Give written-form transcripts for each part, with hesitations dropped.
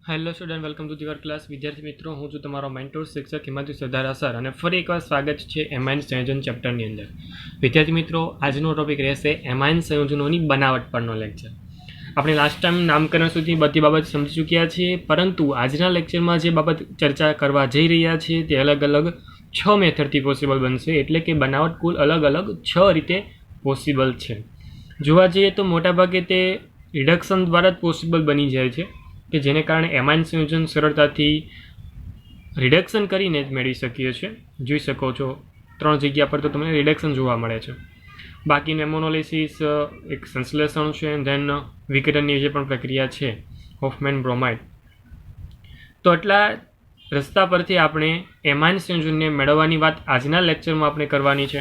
Hello student, welcome to your class. વિદ્યાર્થી મિત્રો, હું છું તમારો મેન્ટોર શિક્ષક હિમાંશુ સરદારા સર અને ફરી એકવાર સ્વાગત છે એમાઇન સંયોજન ચેપ્ટરની અંદર. વિદ્યાર્થી મિત્રો, આજનો ટોપિક રહેશે એમાઇન સંયોજનોની બનાવટ પરનો લેક્ચર. આપણે લાસ્ટ ટાઈમ નામકરણ સુધી બધી બાબત સમજી ચૂક્યા છીએ, પરંતુ આજના લેક્ચરમાં જે બાબત ચર્ચા કરવા જઈ રહ્યા છીએ તે અલગ અલગ 6 મેથડથી પોસિબલ બનશે. એટલે કે બનાવટ કુલ અલગ અલગ 6 રીતે પોસિબલ છે. જોવા જઈએ તો મોટાભાગે તે રિડક્શન દ્વારા જ પોસિબલ બની જાય છે, કે જેને કારણે એમાઇન સંયોજન સરળતાથી રિડક્શન કરીને જ મેળવી શકીએ છીએ. જોઈ શકો છો 3 જગ્યા પર તો તમને રિડક્શન જોવા મળે છે. બાકીનું એમોનોલિસિસ એક સંશ્લેષણ છે, ધેન વિઘટનની જે પણ પ્રક્રિયા છે હોફમેન બ્રોમાઇડ. તો એટલા રસ્તા પરથી આપણે એમાઇન સંયોજનને મેળવવાની વાત આજના લેક્ચરમાં આપણે કરવાની છે.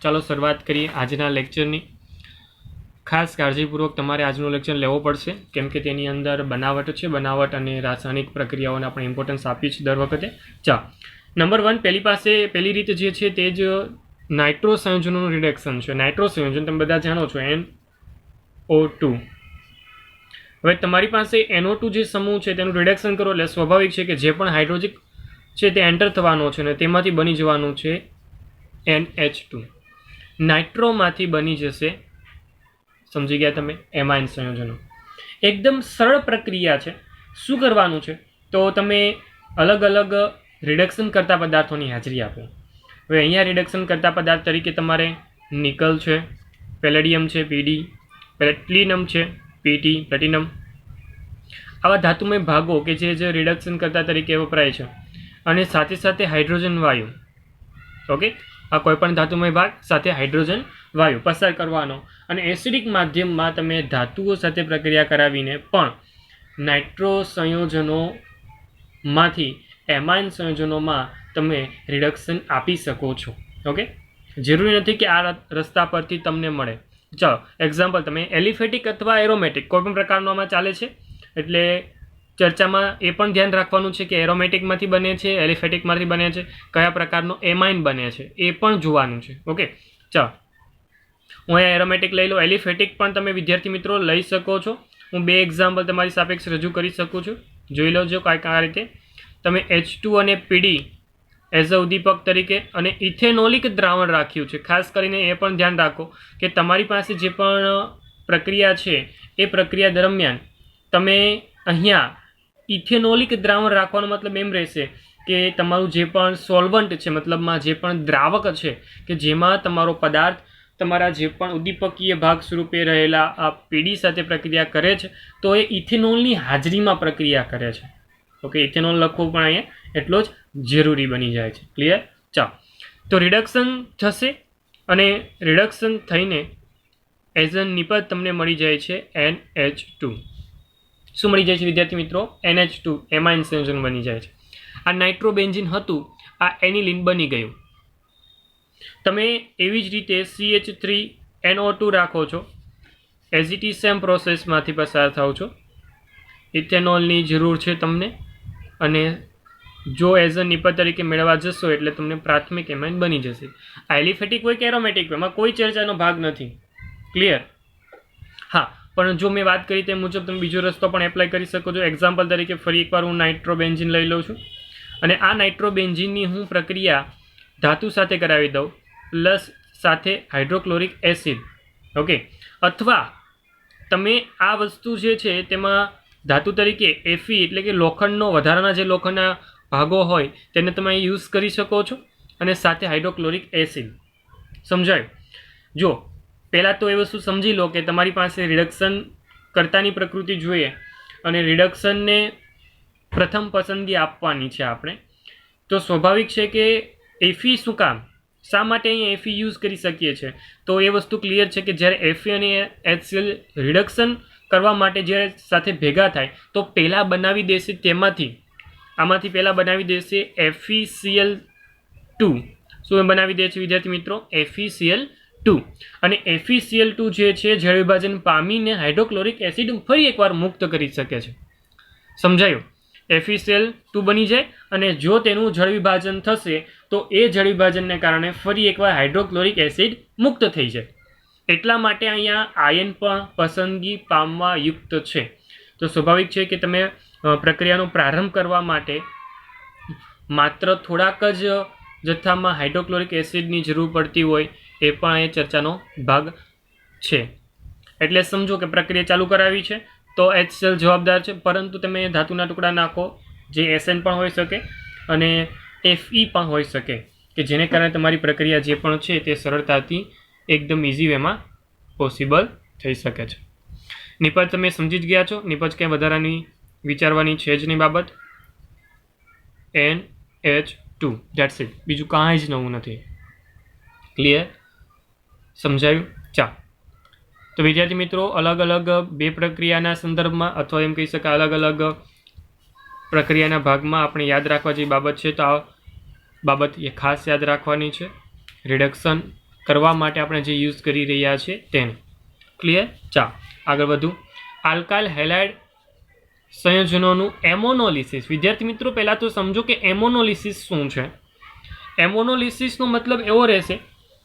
ચાલો શરૂઆત કરીએ આજના લેક્ચરની. ખાસ કાળજીપૂર્વક તમારે આજનું લેક્ચર લેવો પડશે, કેમ કે તેની અંદર બનાવટ છે. બનાવટ અને રાસાયણિક પ્રક્રિયાઓને આપણે ઇમ્પોર્ટન્સ આપીએ છીએ દર વખતે. નંબર 1 પહેલી રીત જે છે તે જ નાઇટ્રો સંયોજનોનું રિડક્શન છે. નાઇટ્રો સંયોજન તમે બધા જાણો છો, NO2. હવે તમારી પાસે NO2 જે સમૂહ છે તેનું રિડક્શન કરો એટલે સ્વાભાવિક છે કે જે પણ હાઇડ્રોજન છે તે એન્ટર થવાનો છે અને તેમાંથી બની જવાનું છે NH2. નાઇટ્રોમાંથી બની જશે, સમજી ગયા તમે, એમાઇન સંયોજનો. એકદમ સરળ પ્રક્રિયા છે. શું કરવાનું છે તો તમે અલગ અલગ રિડક્શન કરતા પદાર્થોની હાજરી આપો. હવે અહીંયા રિડક્શન કરતા પદાર્થ તરીકે તમારે નિકલ છે, પેલેડિયમ છે PD, પ્લેટિનમ છે PT, પ્લેટિનમ. આવા ધાતુમય ભાગો કે જે રિડક્શન કરતા તરીકે વપરાય છે, અને સાથે સાથે હાઇડ્રોજન વાયુ. ઓકે, આ કોઈ પણ ધાતુમય ભાગ સાથે હાઇડ્રોજન વાયુ પસાર કરવાનો, અને એસિડિક માધ્યમમાં તમે ધાતુઓ સાથે પ્રક્રિયા કરાવીને પણ નાઇટ્રો સંયોજનોમાંથી એમાઇન સંયોજનોમાં તમે રિડક્શન આપી શકો છો. ઓકે, જરૂરી નથી કે આ રસ્તા પરથી તમને મળે. ચાલો એક્ઝામ્પલ, તમે એલિફેટિક અથવા એરોમેટિક કોઈ પણ પ્રકારનો આમાં ચાલે છે. એટલે ચર્ચામાં એ પણ ધ્યાન રાખવાનું છે કે એરોમેટિકમાંથી બને છે, એલિફેટિકમાંથી બને છે, કયા પ્રકારનો એમાઇન બને છે એ પણ જોવાનું છે. ઓકે, ચાલો હું અહીંયા એરોમેટિક લઈ લો. એલિફેટિક પણ તમે વિદ્યાર્થી મિત્રો લઈ શકો છો. હું 2 એક્ઝામ્પલ તમારી સાપેક્ષ રજૂ કરી શકું છું. જોઈ લો જો કાંઈક આ રીતે તમે H2 અને PD એઝ અ ઉદ્દીપક તરીકે અને ઇથેનોલિક દ્રાવણ રાખ્યું છે. ખાસ કરીને એ પણ ધ્યાન રાખો કે તમારી પાસે જે પણ પ્રક્રિયા છે એ પ્રક્રિયા દરમિયાન તમે અહીંયા ઇથેનોલિક દ્રાવણ રાખવાનો મતલબ એમ રહેશે કે તમારું જે પણ સોલ્વન્ટ છે, મતલબમાં જે પણ દ્રાવક છે કે જેમાં તમારો પદાર્થ તમારા જે પણ ઉદ્દીપકીય ભાગ સ્વરૂપે રહેલા આ PD સાથે પ્રક્રિયા કરે છે, તો એ ઇથેનોલની હાજરીમાં પ્રક્રિયા કરે છે. ઓકે, ઇથેનોલ લખવું પણ અહીંયા એટલો જ જરૂરી બની જાય છે. ક્લિયર? ચાલો, તો રિડક્શન થશે અને રિડક્શન થઈને એઝ અ નિપજ તમને મળી જાય છે NH2. શું મળી જાય છે વિદ્યાર્થી મિત્રો? NH2 એમાઇન સંયોજન બની જાય છે. આ નાઇટ્રોબેન્ઝીન હતું, આ એનિલિન બની ગયું. તમે એવી જ રીતે CH3NO2 રાખો છો, એઝ ઇટ ઇઝ સેમ પ્રોસેસમાંથી પસાર થાવ છો. ઇથેનોલની જરૂર છે તમને, અને જો એઝ અ નિપજ તરીકે મેળવવા જશો એટલે તમને પ્રાથમિક એમાઇન બની જશે. આ એલિફેટિક હોય કે એરોમેટિક હોય, એમાં કોઈ ચર્ચાનો ભાગ નથી. ક્લિયર? હા, પણ જો મેં વાત કરી તે મુજબ તમે બીજો રસ્તો પણ એપ્લાય કરી શકો છો. એક્ઝામ્પલ તરીકે ફરી એકવાર હું નાઇટ્રોબેન્ઝીન લઈ લઉં છું, અને આ નાઇટ્રોબેન્ઝીનની હું પ્રક્રિયા ધાતુ સાથે કરાવી દઉં, પ્લસ સાથે હાઇડ્રોક્લોરિક એસિડ. ઓકે, અથવા તમે આ વસ્તુ જે છે તેમાં ધાતુ તરીકે Fe એટલે કે લોખંડનો વધારાના જે લોખંડના ભાગો હોય તેને તમે યુઝ કરી શકો છો, અને સાથે હાઇડ્રોક્લોરિક એસિડ. સમજાયું? જો પહેલાં તો એ વસ્તુ સમજી લો કે તમારી પાસે રિડક્શન કરતાની પ્રકૃતિ જોઈએ, અને રિડક્શનને પ્રથમ પસંદગી આપવાની છે આપણે. તો સ્વાભાવિક છે કે Fe શું કામ, શા માટે અહીંયા Fe યુઝ કરી શકીએ છીએ? તો એ વસ્તુ ક્લિયર છે કે જ્યારે Fe અને HCl રિડક્શન કરવા માટે જ્યારે સાથે ભેગા થાય તો પહેલાં બનાવી દેશે આમાંથી પહેલાં બનાવી દેશે FeCl2. શું બનાવી દે છે વિદ્યાર્થી મિત્રો? FeCl2. અને FeCl2 જે છે જળ વિભાજન પામીને હાઇડ્રોક્લોરિક એસિડ ફરી એકવાર મુક્ત કરી શકે છે. સમજાયું? FeCl2 બની જાય, અને જો તેનું જળ વિભાજન થશે તો એ જળ વિભાજનને કારણે ફરી એકવાર હાઇડ્રોક્લોરિક એસિડ મુક્ત થઈ જાય. એટલા માટે અહીંયા આયન પણ પસંદગી પામવા યુક્ત છે. તો સ્વાભાવિક છે કે તમે પ્રક્રિયાનો પ્રારંભ કરવા માટે માત્ર થોડાક જ જથ્થામાં હાઇડ્રોક્લોરિક એસિડની જરૂર પડતી હોય એ પણ એ ચર્ચાનો ભાગ છે. એટલે સમજો કે પ્રક્રિયા ચાલુ કરાવી છે તો HCl જવાબદાર છે, પરંતુ તમે ધાતુના ટુકડા નાખો જે SN પણ હોઈ શકે અને Fe પણ હોઈ શકે કે જેને કારણે તમારી પ્રક્રિયા જે પણ છે તે સરળતાથી એકદમ ઇઝી વેમાં પોસિબલ થઈ શકે છે. નિપજ તમે સમજી જ ગયા છો. નિપજ કંઈ વધારાની વિચારવાની છે જ નહીં બાબત. NH2 ધેટ્સ ઇટ, બીજું કાંઈ જ નવું નથી. ક્લિયર? સમજાયું? ચા તો વિદ્યાર્થી મિત્રો, અલગ અલગ બે પ્રક્રિયાના સંદર્ભમાં અથવા એમ કહી શકાય અલગ અલગ પ્રક્રિયાના ભાગમાં આપણે યાદ રાખવા જેવી બાબત છે તો આ બાબત એ ખાસ યાદ રાખવાની છે. રિડક્શન કરવા માટે આપણે જે યુઝ કરી રહ્યા છીએ તેને. ક્લિયર? ચા આગળ વધુ. આલ્કાઇલ હેલાઇડ સંયોજનોનું એમોનોલિસિસ. વિદ્યાર્થી મિત્રો, પહેલાં તો સમજો કે એમોનોલિસિસ શું છે. એમોનોલિસિસનો મતલબ એવો રહેશે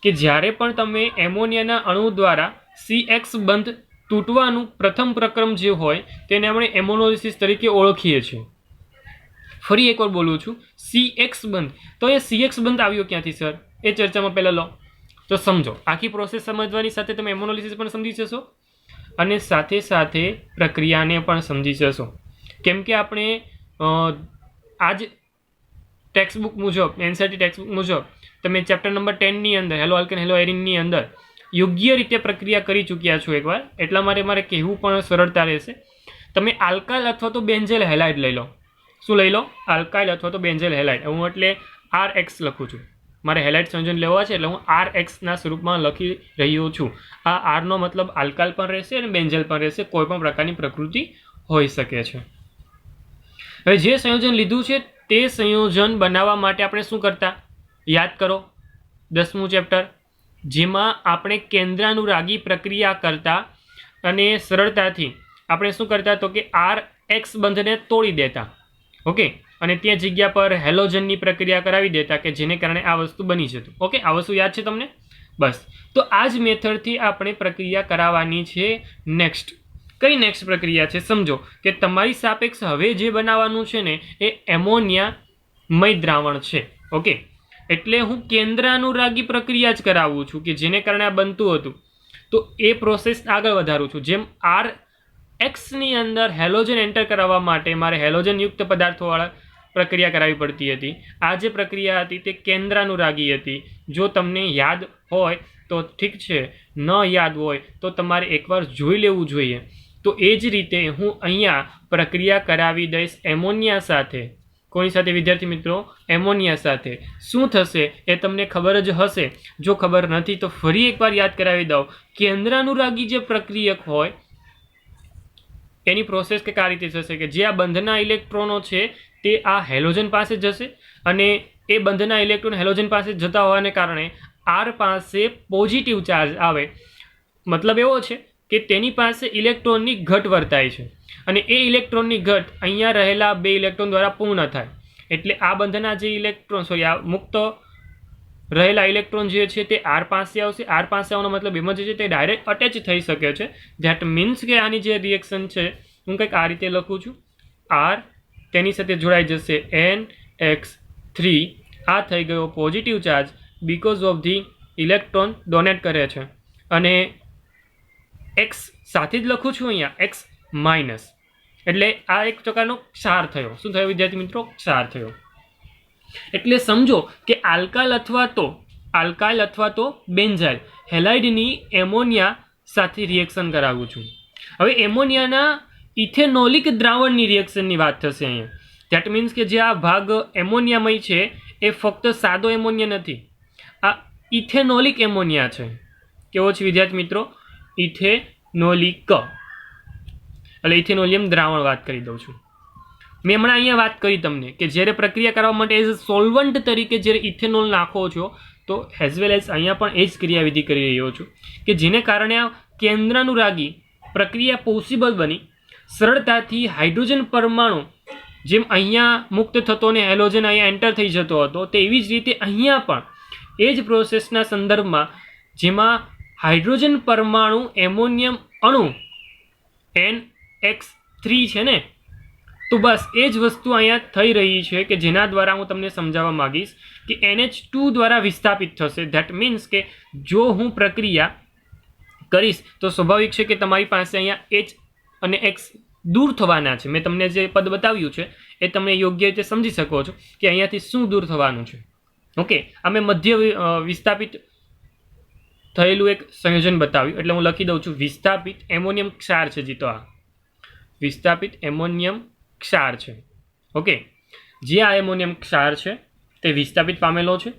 કે જ્યારે પણ તમે એમોનિયાના અણુ દ્વારા CX બંધ તૂટવાનું પ્રથમ પ્રક્રમ જે હોય તેને આપણે એમોનોલિસિસ તરીકે ઓળખીએ છીએ. ફરી એકવાર બોલું છું, CX બંધ. તો એ CX બંધ આવ્યો ક્યાંથી સર? એ ચર્ચામાં પહેલાં લો તો સમજો. આખી પ્રોસેસ સમજવાની સાથે તમે એમોનોલિસિસ પણ સમજી જશો અને સાથે સાથે પ્રક્રિયાને પણ સમજી જશો. કેમ કે આપણે આજ ટેક્સ્ટબુક મુજબ, NCERT ટેક્સ્ટબુક મુજબ તમે ચેપ્ટર નંબર 10ની અંદર હેલો આલ્કેન હેલો એરિનની અંદર યોગ્ય રીતે પ્રક્રિયા કરી ચૂક્યા છો એકવાર, એટલા માટે મારે કહેવું પણ સરળતા રહેશે. તમે આલ્કાઇલ અથવા તો બેન્ઝેલ હેલાઇડ લઈ લો. શું લઈ લો? આલ્કાઇલ અથવા તો બેન્ઝેલ હેલાઇડ. હું એટલે RX લખું છું. મારે હેલાઇડ સંયોજન લેવા છે એટલે હું RXના સ્વરૂપમાં લખી રહ્યો છું. આ R નો મતલબ આલ્કાઇલ પણ રહેશે અને બેન્ઝેલ પણ રહેશે. કોઈ પણ પ્રકારની પ્રકૃતિ હોઈ શકે છે. હવે જે સંયોજન લીધું છે તે સંયોજન બનાવવા માટે આપણે શું કરતા? યાદ કરો 10મું ચેપ્ટર, જેમાં આપણે કેન્દ્રાનુરાગી પ્રક્રિયા કરતા અને સરળતાથી આપણે શું કરતા તો કે RX બંધને તોડી દેતા. ઓકે, અને ત્યાં જગ્યા પર હેલોજનની પ્રક્રિયા કરાવી દેતા કે જેને કારણે આ વસ્તુ બની જતું. ઓકે, આ વસ્તુ યાદ છે તમને? બસ, તો આ જ મેથડથી આપણે પ્રક્રિયા કરાવવાની છે. નેક્સ્ટ કઈ નેક્સ્ટ પ્રક્રિયા છે? સમજો કે તમારી સાપેક્ષ હવે જે બનાવવાનું છે ને એ એમોનિયામય દ્રાવણ છે. ઓકે, એટલે હું કેન્દ્રાનુરાગી પ્રક્રિયા જ કરાવું છું કે જેને કારણે આ બનતું હતું. તો એ પ્રોસેસ આગળ વધારું છું. જેમ RXની અંદર હેલોજન એન્ટર કરાવવા માટે મારે હેલોજનયુક્ત પદાર્થોવાળા પ્રક્રિયા કરાવવી પડતી હતી. આ જે પ્રક્રિયા હતી તે કેન્દ્રાનુરાગી હતી. જો તમને યાદ હોય તો ઠીક છે, ન યાદ હોય તો તમારે એકવાર જોઈ લેવું જોઈએ. તો એ જ રીતે હું અહીંયા પ્રક્રિયા કરાવી દઈશ એમોનિયા સાથે. કોની સાથે વિદ્યાર્થી મિત્રો? એમોનિયા સાથે. શું થશે એ તમને ખબર જ હશે. જો ખબર નથી તો ફરી એકવાર યાદ કરાવી દઉં. કેન્દ્રાનુરાગી જે પ્રક્રિયક હોય એની પ્રોસેસ કંઈક આ રીતે થશે કે જે આ બંધના ઇલેક્ટ્રોનો છે તે આ હેલોજન પાસે જશે અને એ બંધના ઇલેક્ટ્રોન હેલોજન પાસે જતા હોવાને કારણે R પાસે પોઝિટિવ ચાર્જ આવે. મતલબ એવો છે કે તેની પાસે ઇલેક્ટ્રોનની ઘટ વર્તાય છે અને એ ઇલેક્ટ્રોનની ઘટ અહીંયા રહેલા બે ઇલેક્ટ્રોન દ્વારા પૂર્ણ થાય. એટલે આ બંધના જે ઇલેક્ટ્રોન આ મુક્ત રહેલા ઇલેક્ટ્રોન જે છે તે R પાસે આવશે. R પાસે આવવાનો મતલબ એમ જ છે તે ડાયરેક્ટ અટેચ થઈ શકે છે. ધેટ મીન્સ કે આની જે રિએક્શન છે હું કંઈક આ રીતે લખું છું. R તેની સાથે જોડાઈ જશે NX3. આ થઈ ગયો positive charge because of the electron donate કરે છે અને X સાથે જ લખું છું અહીંયા X માઇનસ. એટલે આ એક પ્રકારનો ક્ષાર થયો. શું થયો વિદ્યાર્થી મિત્રો? ક્ષાર થયો. એટલે સમજો કે આલ્કાઇલ અથવા તો બેન્ઝાઇલ હેલાઇડની એમોનિયા સાથે રિએક્શન કરાવું છું. હવે એમોનિયાના ઇથેનોલિક દ્રાવણની રિએક્શનની વાત થશે અહીંયા. ધેટ મીન્સ કે જે આ ભાગ એમોનિયામય છે એ ફક્ત સાદો એમોનિયા નથી, આ ઇથેનોલિક એમોનિયા છે. કેવો છે વિદ્યાર્થી મિત્રો? ઇથેનોલિક. એટલે ઇથેનોલિયમ દ્રાવણ વાત કરી દઉં છું. મેં હમણાં અહીંયા વાત કરી તમને કે જ્યારે પ્રક્રિયા કરવા માટે એઝ સોલ્વન્ટ તરીકે જ્યારે ઇથેનોલ નાખો છો તો એઝ વેલ એઝ અહીંયા પણ એ જ ક્રિયાવિધિ કરી રહ્યો છું કે જેને કારણે આ કેન્દ્રાનુરાગી પ્રક્રિયા પોસિબલ બની. સરળતાથી હાઇડ્રોજન પરમાણુ જેમ અહીંયા મુક્ત થતો ને હેલોજન અહીંયા એન્ટર થઈ જતો હતો તેવી જ રીતે અહીંયા પણ એ જ પ્રોસેસના સંદર્ભમાં જેમાં હાઇડ્રોજન પરમાણુ એમોનિયમ અણુ NX 3 છે ને, તો બસ એ જ વસ્તુ અહીંયા થઈ રહી છે કે જેના દ્વારા હું તમને સમજાવવા માંગીશ કે NH2 દ્વારા વિસ્થાપિત થશે. ધેટ મીન્સ કે જો હું પ્રક્રિયા કરીશ તો સ્વાભાવિક છે કે તમારી પાસે અહીંયા H અને X દૂર થવાના છે. મેં તમને જે પદ બતાવ્યું છે એ તમે યોગ્ય રીતે સમજી શકો છો કે અહીંયાથી શું દૂર થવાનું છે. ઓકે, અમે મધ્ય વિસ્થાપિત થયેલું એક સંયોજન બતાવ્યું, એટલે હું લખી દઉં છું વિસ્થાપિત એમોનિયમ ક્ષાર છે. જીતો આ વિસ્થાપિત એમોનિયમ ક્ષાર છે. ઓકે, જે આ એમોનિયમ ક્ષાર છે તે વિસ્થાપિત પામેલો છે.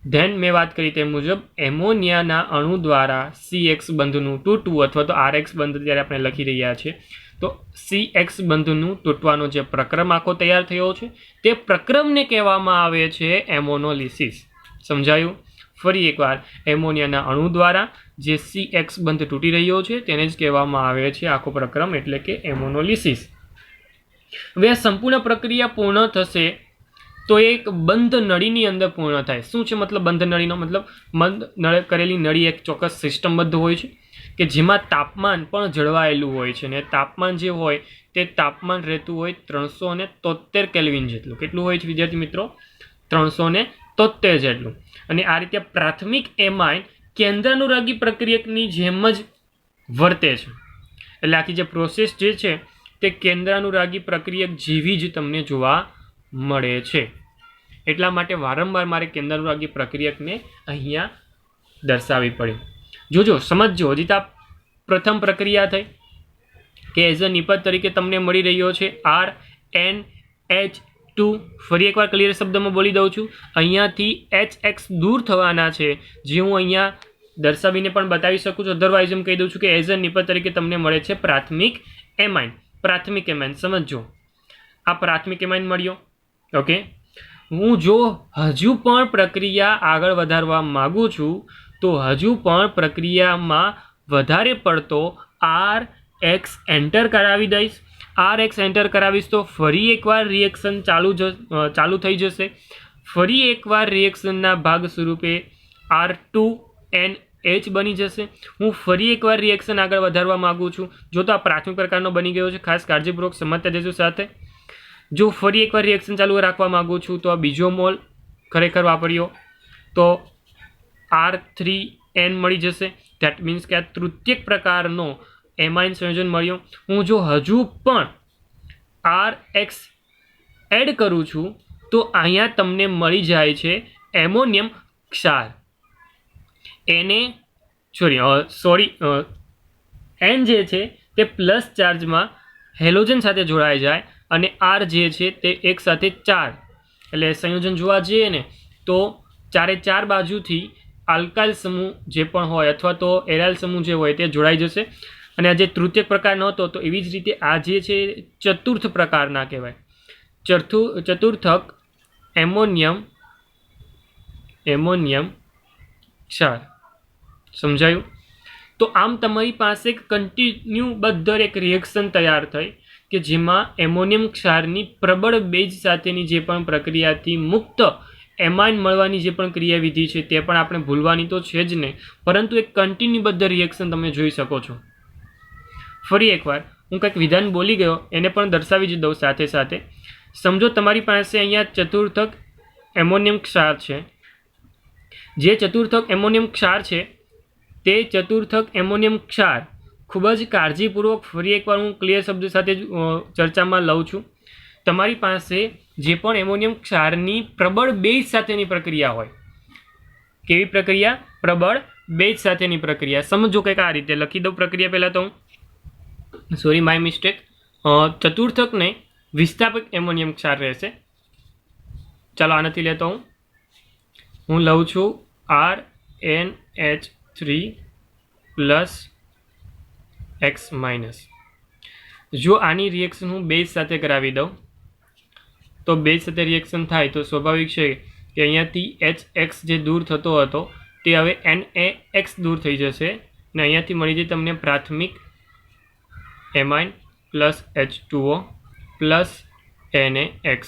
ધેન મેં વાત કરી તે મુજબ એમોનિયાના અણુ દ્વારા CX બંધનું તૂટવું અથવા તો RX બંધ જ્યારે આપણે લખી રહ્યા છીએ તો CX બંધનું તૂટવાનો જે પ્રક્રમ આખો તૈયાર થયો છે તે પ્રક્રમને કહેવામાં આવે છે એમોનોલિસિસ. સમજાયું? ફરી એકવાર, એમોનિયાના અણુ દ્વારા જે CX બંધ તૂટી રહ્યો છે તેને જ કહેવામાં આવે છે આખો પ્રક્રમ એટલે કે એમોનોલિસિસ. હવે આ સંપૂર્ણ પ્રક્રિયા પૂર્ણ થશે તો એક બંધ નળીની અંદર પૂર્ણ થાય. શું છે મતલબ બંધ નળીનો? મતલબ બંધ કરેલી નળી એક ચોક્કસ સિસ્ટમબદ્ધ હોય છે કે જેમાં તાપમાન પણ જળવાયેલું હોય છે અને તાપમાન જે હોય તે તાપમાન રહેતું હોય 373 કેલ્વિન જેટલું. કેટલું હોય છે વિદ્યાર્થી મિત્રો? 373 જેટલું. અને આ રીતે પ્રાથમિક એમાઇન કેન્દ્રાનુરાગી પ્રક્રિયકની જેમ જ વર્તે છે. એટલે આખી જે પ્રોસેસ જે છે તે કેન્દ્રાનુરાગી પ્રક્રિયક જેવી જ તમને જોવા મળે છે. એટલા માટે વારંવાર મારે કેન્દ્રાનુરાગી પ્રક્રિયકને અહીંયા દર્શાવવી પડે. જોજો, સમજજો. હજી તો પ્રથમ પ્રક્રિયા થઈ કે એઝ અ નિપજ તરીકે તમને મળી રહ્યો છે RNH2. ફરી એકવાર ક્લિયર શબ્દમાં બોલી દઉં છું, અહીંયાથી HX દૂર થવાના છે જે હું અહીંયા દર્શાવીને પણ બતાવી શકું છું. અધરવાઇઝ એમ કહી દઉં છું કે એઝ અ નિપજ તરીકે તમને મળે છે પ્રાથમિક એમાઇન. પ્રાથમિક એમાઇન સમજો, આ પ્રાથમિક એમાઇન મળ્યો. ઓકે, હું જો હજુ પણ પ્રક્રિયા આગળ વધારવા માગું છું તો હજુ પણ પ્રક્રિયામાં વધારે પડતો RX એન્ટર કરાવી દઈશ. RX એન્ટર કરાવીશ તો ફરી એકવાર રિએક્શન ચાલુ થઈ જશે. ફરી એકવાર રિએક્શનના ભાગ સ્વરૂપે R2NH બની જશે. હું ફરી એકવાર રિએક્શન આગળ વધારવા માગું છું. જો તો આ પ્રાથમિક પ્રકારનો બની ગયો છે, ખાસ કાળજીપૂર્વક સમજતા જજો સાથે. જો ફરી એકવાર રિએક્શન ચાલુ રાખવા માગું છું તો આ બીજો મોલ ખરેખર વાપર્યો તો R3N મળી જશે. ધેટ મીન્સ કે આ તૃતીયક પ્રકારનો એમાઇન સંયોજન મળ્યો. હું જો હજુ પણ RX એડ કરું છું તો અહીંયા તમને મળી જાય છે એમોનિયમ ક્ષાર. N જે છે તે પ્લસ ચાર્જમાં હેલોજન સાથે જોડાઈ જાય અને R જે છે તે એક સાથે 4, એટલે સંયોજન જોવા જઈએ ને તો 4 બાજુથી આલ્કાઇલ સમૂહ જે પણ હોય અથવા તો એરાઇલ સમૂહ જે હોય તે જોડાઈ જશે. અને આ જે તૃતીયક પ્રકારનો હતો તો એવી જ રીતે આ જે છે ચતુર્થ પ્રકારના કહેવાય. ચતુર્થક એમોનિયમ ક્ષાર. સમજાયું? તો આમ તમારી પાસે એક કન્ટિન્યુ બધર એક રિએક્શન તૈયાર થઈ કે જેમાં એમોનિયમ ક્ષારની પ્રબળ બેઝ સાથેની જે પણ પ્રક્રિયાથી મુક્ત એમાઇન મળવાની જે પણ ક્રિયાવિધિ છે તે પણ આપણે ભૂલવાની તો છે જ નહીં, પરંતુ એક કન્ટિન્યુ બધર રિએક્શન તમે જોઈ શકો છો. ફરી એકવાર હું કંઈક વિધાન બોલી ગયો એને પણ દર્શાવી જ દઉં સાથે સાથે. સમજો તમારી પાસે અહીંયા ચતુર્થક એમોનિયમ ક્ષાર છે. જે ચતુર્થક એમોનિયમ ક્ષાર છે તે ચતુર્થક એમોનિયમ ક્ષાર ખૂબ જ કાળજીપૂર્વક ફરી એકવાર હું ક્લિયર શબ્દ સાથે ચર્ચામાં લઉં છું. તમારી પાસે જે પણ એમોનિયમ ક્ષારની પ્રબળ બેઝ સાથેની પ્રક્રિયા હોય. કેવી પ્રક્રિયા? પ્રબળ બેઝ સાથેની પ્રક્રિયા. સમજો કંઈક આ રીતે લખી દઉં પ્રક્રિયા. પહેલાં તો હું સોરી માય મિસ્ટેક, ચતુર્થકને વિસ્થાપક એમોનિયમ ક્ષાર રહેશે. ચાલો આનાથી લેતો હું લઉં છું RNH3 પ્લસ X માઇનસ. જો આની રિએક્શન હું બેઝ સાથે કરાવી દઉં તો બેઝ સાથે રિએક્શન થાય તો સ્વાભાવિક છે કે અહીંયાથી HX જે દૂર થતો હતો તે હવે NaX દૂર થઈ જશે અને અહીંયાથી મળી જાય તમને પ્રાથમિક amine plus H2O plus NaX.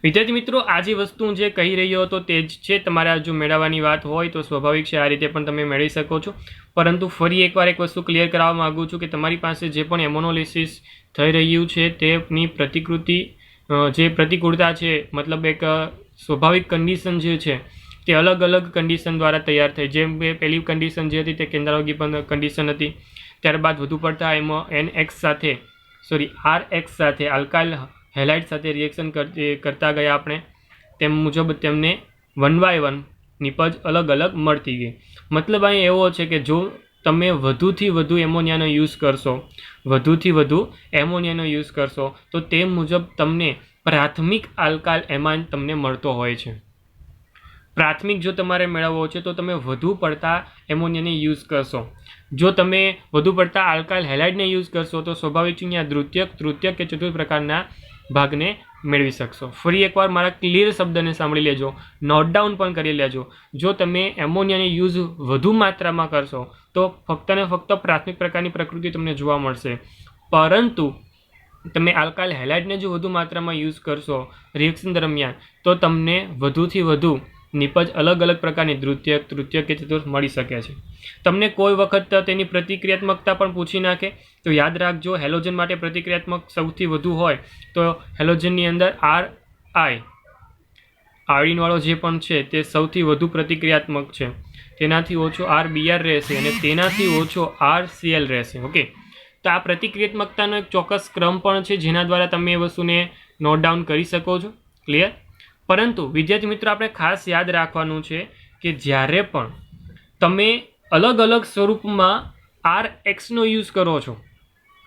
વિદ્યાર્થી મિત્રો, આ જે વસ્તુ જે કહી રહ્યો હતો તે જ છે. તમારે જો મેળવવાની વાત હોય તો સ્વાભાવિક છે આ રીતે પણ તમે મેળવી શકો છો, પરંતુ ફરી એકવાર એક વસ્તુ ક્લિયર કરાવવા માગું છું કે તમારી પાસે જે પણ એમોનોલિસિસ થઈ રહ્યું છે તેની પ્રતિકૃતિ જે પ્રતિકૂળતા છે, મતલબ એક સ્વાભાવિક કન્ડિશન જે છે તે અલગ અલગ કન્ડિશન દ્વારા તૈયાર થઈ. જેમ કે પહેલી કન્ડિશન જે હતી તે કેન્દ્રાવગી કન્ડિશન હતી. ત્યારબાદ વધુ પડતા RX સાથે આલ્કાઇલ હેલાઇડ સાથે રિએક્શન કરતા ગયા આપણે, તેમ મુજબ તેમને 1 by 1 નિપજ અલગ અલગ મળતી ગઈ. મતલબ અહીં એવો છે કે જો તમે વધુથી વધુ એમોનિયાનો યુઝ કરશો તો તે મુજબ તમને પ્રાથમિક આલ્કાઇલ એમાઇન તમને મળતો હોય છે. પ્રાથમિક જો તમારે મેળવવો છે તો તમે વધુ પડતા એમોનિયાને યુઝ કરશો. જો તમે વધુ પડતા આલ્કાઇલ હેલાઇડને યુઝ કરશો તો સ્વાભાવિક છે અહીંયા દ્વિતીયક, તૃતીયક કે ચતુર્થ પ્રકારના ભાગને મેળવી શકશો. ફરી એકવાર મારા ક્લિયર શબ્દને સાંભળી લેજો, નોટ ડાઉન પણ કરી લેજો. જો તમે એમોનિયાને યુઝ વધુ માત્રામાં કરશો તો ફક્ત ને ફક્ત પ્રાથમિક પ્રકારની પ્રકૃતિ તમને જોવા મળશે, પરંતુ તમે આલ્કાઇલ હેલાઇડને જો વધુ માત્રામાં યુઝ કરશો રિએક્શન દરમિયાન તો તમને વધુથી વધુ નિપજ અલગ અલગ પ્રકારની દ્વિતીયક, તૃતીયક કે ચતુર્થ મળી શકે છે. તમને કોઈ વખત તેની પ્રતિક્રિયાત્મકતા પણ પૂછી નાખે તો યાદ રાખજો, હેલોજન માટે પ્રતિક્રિયાત્મક સૌથી વધુ હોય તો હેલોજનની અંદર આયોડિનવાળો જે પણ છે તે સૌથી વધુ પ્રતિક્રિયાત્મક છે. તેનાથી ઓછો RBr રહેશે અને તેનાથી ઓછો RCl રહેશે. ઓકે, તો આ પ્રતિક્રિયાત્મકતાનો એક ચોક્કસ ક્રમ પણ છે જેના દ્વારા તમે એ વસ્તુને નોટ ડાઉન કરી શકો છો. ક્લિયર? પરંતુ વિદ્યાર્થી મિત્રો, આપણે ખાસ યાદ રાખવાનું છે કે જ્યારે પણ તમે અલગ અલગ સ્વરૂપમાં RXનો યુઝ કરો છો,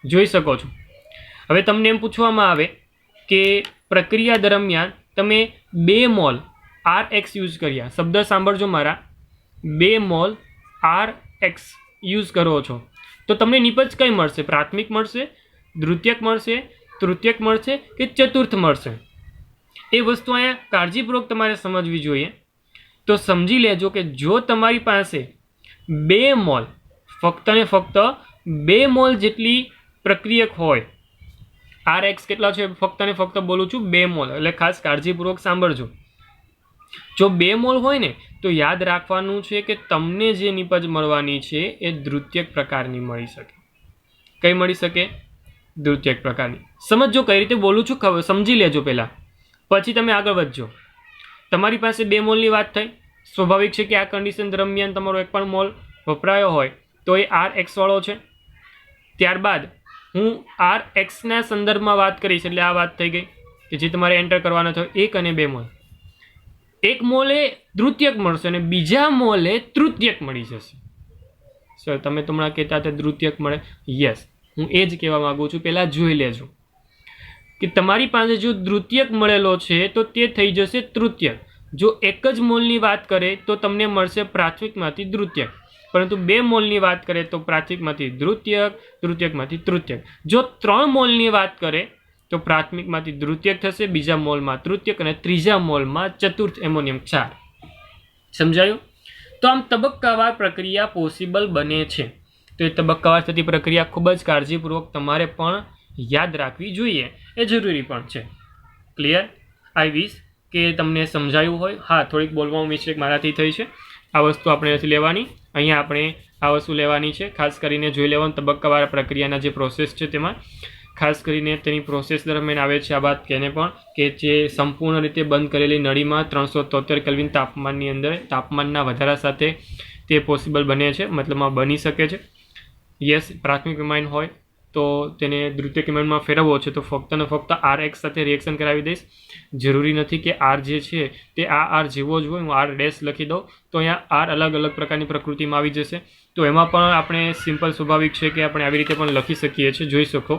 જોઈ શકો છો. હવે તમને એમ પૂછવામાં આવે કે પ્રક્રિયા દરમિયાન તમે 2 મોલ RX યુઝ કર્યા, શબ્દ સાંભળજો મારા, 2 મોલ RX યુઝ કરો છો તો તમને નિપજ કઈ મળશે? પ્રાથમિક મળશે, દ્વિતીયક મળશે, તૃતીયક મળશે કે ચતુર્થ મળશે? એ વસ્તુ અહીંયા કાળજીપૂર્વક તમારે સમજવી જોઈએ. તો સમજી લેજો કે જો તમારી પાસે 2 મોલ, ફક્ત ને ફક્ત 2 મોલ જેટલી પ્રક્રિયક હોય, RX કેટલા છે ફક્ત ને ફક્ત બોલું છું 2 મોલ, એટલે ખાસ કાળજીપૂર્વક સાંભળજો. જો 2 મોલ હોય ને તો યાદ રાખવાનું છે કે તમને જે નિપજ મળવાની છે એ દ્વિતીયક પ્રકારની મળી શકે. કઈ મળી શકે? દ્વિતીયક પ્રકારની. સમજો કઈ રીતે બોલું છું, સમજી લેજો પહેલાં, પછી તમે આગળ વધજો. તમારી પાસે 2 મોલની વાત થઈ, સ્વાભાવિક છે કે આ કન્ડિશન દરમિયાન તમારો એક પણ મોલ વપરાયો હોય તો એ RX વાળો છે. ત્યારબાદ હું RXના સંદર્ભમાં વાત કરીશ, એટલે આ વાત થઈ ગઈ કે જે તમારે એન્ટર કરવાનો થયો 1 અને 2 મોલ. 1 મોલે દ્વિતીયક મળશે અને બીજા મોલે તૃતીયક મળી જશે. સર તમે હમણાં કહેતા હતા દ્વિતીયક મળે, યસ, હું એ જ કહેવા માગું છું. પહેલાં જોઈ લેજો કે તમારી પાસે જો દ્વિતીયક મળેલો છે તો તે થઈ જશે તૃતીયક. જો એક જ મોલની વાત કરે તો તમને મળશે પ્રાથમિકમાંથી દ્વિતીયક, પરંતુ 2 મોલની વાત કરે તો પ્રાથમિકમાંથી દ્વિતીયક, તૃતીયકમાંથી તૃતીયક. જો 3 મોલની વાત કરે તો પ્રાથમિકમાંથી દ્વિતીયક થશે, બીજા મોલમાં તૃતીયક અને ત્રીજા મોલમાં ચતુર્થ એમોનિયમ 4. સમજાયું? તો આમ તબક્કાવાર પ્રક્રિયા પોસિબલ બને છે. તો એ તબક્કાવાર થતી પ્રક્રિયા ખૂબ જ કાળજીપૂર્વક તમારે પણ યાદ રાખવી જોઈએ, એ જરૂરી પણ છે. ક્લિયર? આઈ વિશ કે તમને સમજાયું હોય. હા, થોડીક બોલવામાં મિસ્ટેક મારાથી થઈ છે, આ વસ્તુ આપણે નથી લેવાની, અહીંયા આપણે આ વસ્તુ લેવાની છે. ખાસ કરીને જોઈ લેવાનું તબક્કાવાર પ્રક્રિયાના જે પ્રોસેસ છે તેમાં ખાસ કરીને તેની પ્રોસેસ દરમિયાન આવે છે આ વાત કેને પણ કે જે સંપૂર્ણ રીતે બંધ કરેલી નળીમાં 373 કેલ્વિન તાપમાનની અંદર તાપમાનના વધારા સાથે તે પોસિબલ બને છે, મતલબમાં બની શકે છે. યસ, પ્રાથમિક એમાઇન હોય તો તેને દ્વિતીયક એમાઇનમાં ફેરવવો છે તો ફક્ત ને ફક્ત RX સાથે રિએક્શન કરાવી દઈશ. જરૂરી નથી કે R જે છે તે આ R જેવો જ હોય, હું R ડેશ લખી દઉં તો અહીંયા R અલગ અલગ પ્રકારની પ્રકૃતિમાં આવી જશે. તો એમાં પણ આપણે સિમ્પલ સ્વાભાવિક છે કે આપણે આવી રીતે પણ લખી શકીએ છીએ, જોઈ શકો.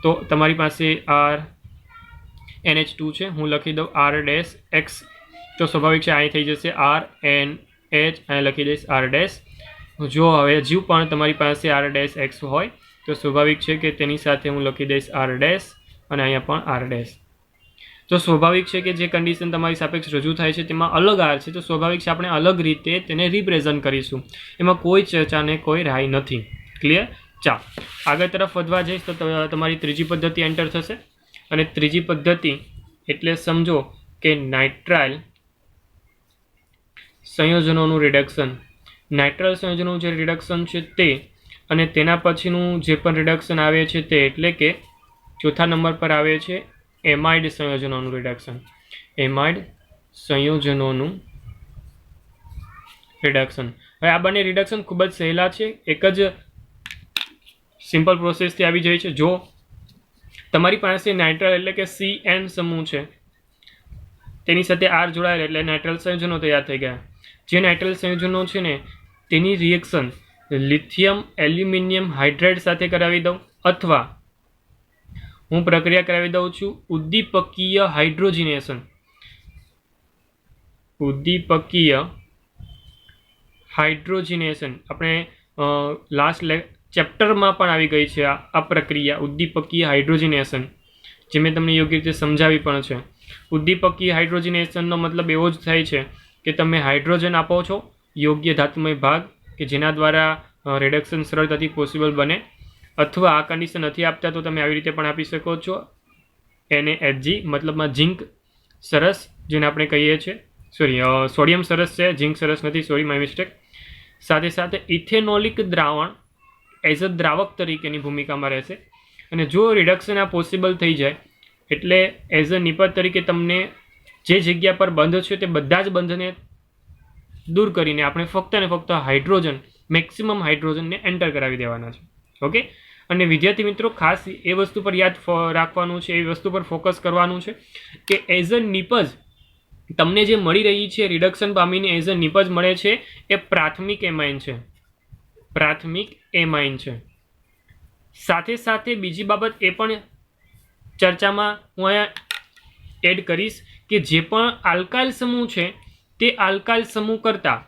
તો તમારી પાસે RNH2 છે, હું લખી દઉં R ડેશ X, તો સ્વાભાવિક છે અહીં થઈ જશે RNH, અહીં લખી દઈશ R ડેશ. જો હવે હજુ પણ તમારી પાસે R ડેશ X હોય તો સ્વાભાવિક છે કે તેની સાથે હું લખી દઈશ R ડેશ અને અહીંયા પણ R ડેશ. તો સ્વાભાવિક છે કે જે કન્ડિશન તમારી સાપેક્ષ રજૂ થાય છે તેમાં અલગ R છે, તો સ્વાભાવિક છે આપણે અલગ રીતે તેને રિપ્રેઝન્ટ કરીશું, એમાં કોઈ ચર્ચાને કોઈ રાય નથી. ક્લિયર? ચાલો આગળ તરફ વધવા જઈશ તો તમારી ત્રીજી પદ્ધતિ એન્ટર થશે, અને ત્રીજી પદ્ધતિ એટલે સમજો કે નાઇટ્રાઇલ સંયોજનોનું રિડક્શન નાઇટ્રલ સંયોજનનું જે રિડક્શન છે તે અને તેના પછીનું જે પણ રિડક્શન આવે છે તે, એટલે કે ચોથા નંબર પર આવે છે એમાઇડ સંયોજનોનું રિડક્શન. એમાઇડ સંયોજનોનું રિડક્શન. હવે આ બંને રિડક્શન ખૂબ જ સહેલા છે, એક જ સિમ્પલ પ્રોસેસથી આવી જાય છે. જો તમારી પાસે નાઇટ્રલ એટલે કે CN સમૂહ છે, તેની સાથે R જોડાયેલ એટલે નાઇટ્રલ સંયોજનો તૈયાર થઈ ગયા. જે નાઇટ્રલ સંયોજનો છે ને તેની રિએક્શન લિથિયમ એલ્યુમિનિયમ હાઇડ્રેટ સાથે કરાવી દઉં, અથવા હું પ્રક્રિયા કરાવી દઉં છું ઉદ્દીપકીય હાઇડ્રોજિનેશન. ઉદ્દીપકીય હાઇડ્રોજિનેશન આપણે લાસ્ટ ચેપ્ટરમાં પણ આવી ગઈ છે આ પ્રક્રિયા ઉદ્દીપકીય હાઇડ્રોજિનેશન, જે મેં તમને યોગ્ય રીતે સમજાવી પણ છે. ઉદ્દીપકીય હાઇડ્રોજિનેશનનો મતલબ એવો જ થાય છે કે તમે હાઇડ્રોજન આપો છો યોગ્ય ધાતુમય ભાગ કે જેના દ્વારા રિડક્શન સરળતાથી પોસિબલ બને, અથવા આ કન્ડિશન નથી આપતા તો તમે આવી રીતે પણ આપી શકો છો NaHg, મતલબમાં ઝિંક સરસ જેને આપણે કહીએ છીએ, સોડિયમ સરસ છે, ઝિંક સરસ નથી, સોરી માય મિસ્ટેક. સાથે સાથે ઇથેનોલિક દ્રાવણ એઝ અ દ્રાવક તરીકેની ભૂમિકામાં રહેશે. અને જો રિડક્શન આ પોસિબલ થઈ જાય એટલે એઝ અ નિપજ તરીકે તમને જે જગ્યા પર બંધ છે તે બધા જ બંધને દૂર કરીને આપણે ફક્ત ને ફક્ત હાઇડ્રોજન, મેક્સિમમ હાઇડ્રોજનને એન્ટર કરાવી દેવાના છે. ઓકે. અને વિદ્યાર્થી મિત્રો ખાસ એ વસ્તુ પર યાદ રાખવાનું છે, એ વસ્તુ પર ફોકસ કરવાનું છે કે એઝ અ નિપજ તમને જે મળી રહી છે રિડક્શન પામીને એઝ અ નિપજ મળે છે એ પ્રાથમિક એમાઇન છે. પ્રાથમિક એમાઇન છે. સાથે સાથે બીજી બાબત એ પણ ચર્ચામાં હું અહીંયા એડ કરીશ કે જે પણ આલ્કાઇલ સમૂહ છે તે આલ્કાઇલ સમૂહ કરતાં,